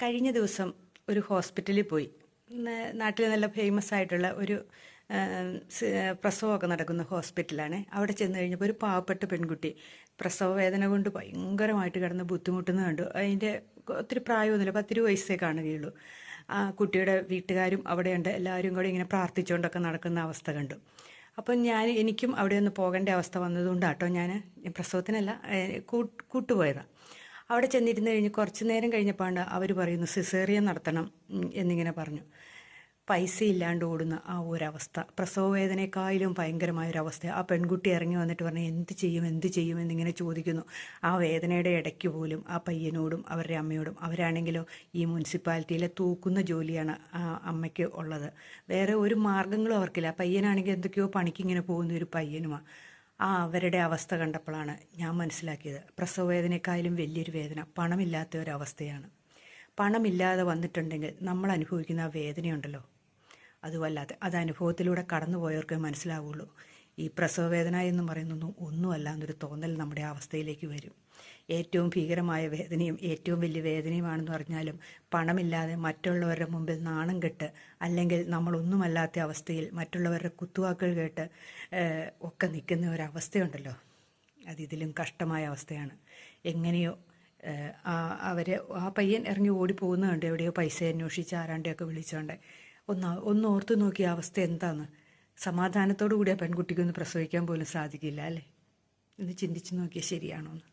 കഴിഞ്ഞ ദിവസം ഒരു ഹോസ്പിറ്റലിൽ പോയി. നാട്ടിൽ നല്ല ഫേമസ് ആയിട്ടുള്ള ഒരു പ്രസവമൊക്കെ നടക്കുന്ന ഹോസ്പിറ്റലാണ്. അവിടെ ചെന്ന് കഴിഞ്ഞപ്പോൾ ഒരു പാവപ്പെട്ട പെൺകുട്ടി പ്രസവ വേദന കൊണ്ട് ഭയങ്കരമായിട്ട് കിടന്ന് ബുദ്ധിമുട്ടുന്നത് കണ്ടു. അതിൻ്റെ ഒത്തിരി പ്രായമൊന്നുമില്ല, 10 വയസ്സേ കാണുകയുള്ളൂ. ആ കുട്ടിയുടെ വീട്ടുകാരും അവിടെയുണ്ട്. എല്ലാവരും കൂടി ഇങ്ങനെ പ്രാർത്ഥിച്ചുകൊണ്ടൊക്കെ നടക്കുന്ന അവസ്ഥ കണ്ടു. അപ്പം എനിക്കും അവിടെ ഒന്ന് പോകേണ്ട അവസ്ഥ വന്നതുകൊണ്ടാട്ടോ ഞാൻ പ്രസവത്തിനല്ല, കൂട്ടുപോയതാണ്. അവിടെ ചെന്നിരുന്ന് കഴിഞ്ഞ് കുറച്ച് നേരം കഴിഞ്ഞപ്പോഴാണ് അവർ പറയുന്നു സിസേറിയൻ നടത്തണം എന്നിങ്ങനെ പറഞ്ഞു. പൈസ ഇല്ലാണ്ട് ഓടുന്ന ആ ഒരവസ്ഥ, പ്രസവ വേദനയെക്കാളും ഭയങ്കരമായൊരവസ്ഥ. ആ പെൺകുട്ടി ഇറങ്ങി വന്നിട്ട് പറഞ്ഞു എന്ത് ചെയ്യും എന്നിങ്ങനെ ചോദിക്കുന്നു. ആ വേദനയുടെ ഇടയ്ക്ക് പോലും ആ പയ്യനോടും അവരുടെ അമ്മയോടും, അവരാണെങ്കിലോ ഈ മുനിസിപ്പാലിറ്റിയിലെ തൂക്കുന്ന ജോലിയാണ് ആ അമ്മയ്ക്ക് ഉള്ളത്. വേറെ ഒരു മാർഗ്ഗങ്ങളും അവർക്കില്ല. പയ്യനാണെങ്കിൽ എന്തൊക്കെയോ പണിക്കിങ്ങനെ പോകുന്ന ഒരു പയ്യനുമാണ്. അവരുടെ അവസ്ഥ കണ്ടപ്പോഴാണ് ഞാൻ മനസ്സിലാക്കിയത്, പ്രസവ വേദനയെക്കാളും വലിയൊരു വേദന പണമില്ലാത്ത ഒരവസ്ഥയാണ്. പണമില്ലാതെ വന്നിട്ടുണ്ടെങ്കിൽ നമ്മൾ അനുഭവിക്കുന്ന ആ വേദനയുണ്ടല്ലോ, അതുമല്ലാതെ അത് അനുഭവത്തിലൂടെ കടന്നുപോയവർക്ക് മനസ്സിലാവുള്ളൂ. ഈ പ്രസവ വേദന എന്ന് പറയുന്നൊന്നും ഒന്നുമല്ല എന്നൊരു തോന്നൽ നമ്മുടെ അവസ്ഥയിലേക്ക് വരും. ഏറ്റവും ഭീകരമായ വേദനയും ഏറ്റവും വലിയ വേദനയുമാണെന്ന് പറഞ്ഞാലും പണമില്ലാതെ മറ്റുള്ളവരുടെ മുമ്പിൽ നാണം കെട്ട്, അല്ലെങ്കിൽ നമ്മളൊന്നുമല്ലാത്ത അവസ്ഥയിൽ മറ്റുള്ളവരുടെ കുത്തുവാക്കുകൾ കേട്ട് ഒക്കെ നിൽക്കുന്ന ഒരവസ്ഥയുണ്ടല്ലോ, അതിതിലും കഷ്ടമായ അവസ്ഥയാണ്. എങ്ങനെയോ ആ പയ്യൻ ഇറങ്ങി ഓടിപ്പോകുന്നുണ്ട്, എവിടെയോ പൈസ അന്വേഷിച്ച് ആരാണ്ടെയൊക്കെ വിളിച്ചോണ്ട്. ഒന്ന് ഓർത്ത് നോക്കിയ അവസ്ഥ എന്താന്ന്. സമാധാനത്തോടു കൂടി ആ പെൺകുട്ടിക്കൊന്ന് പ്രസവിക്കാൻ പോലും സാധിക്കില്ല അല്ലേ? ഒന്ന് ചിന്തിച്ച് നോക്കിയാൽ ശരിയാണോ എന്ന്.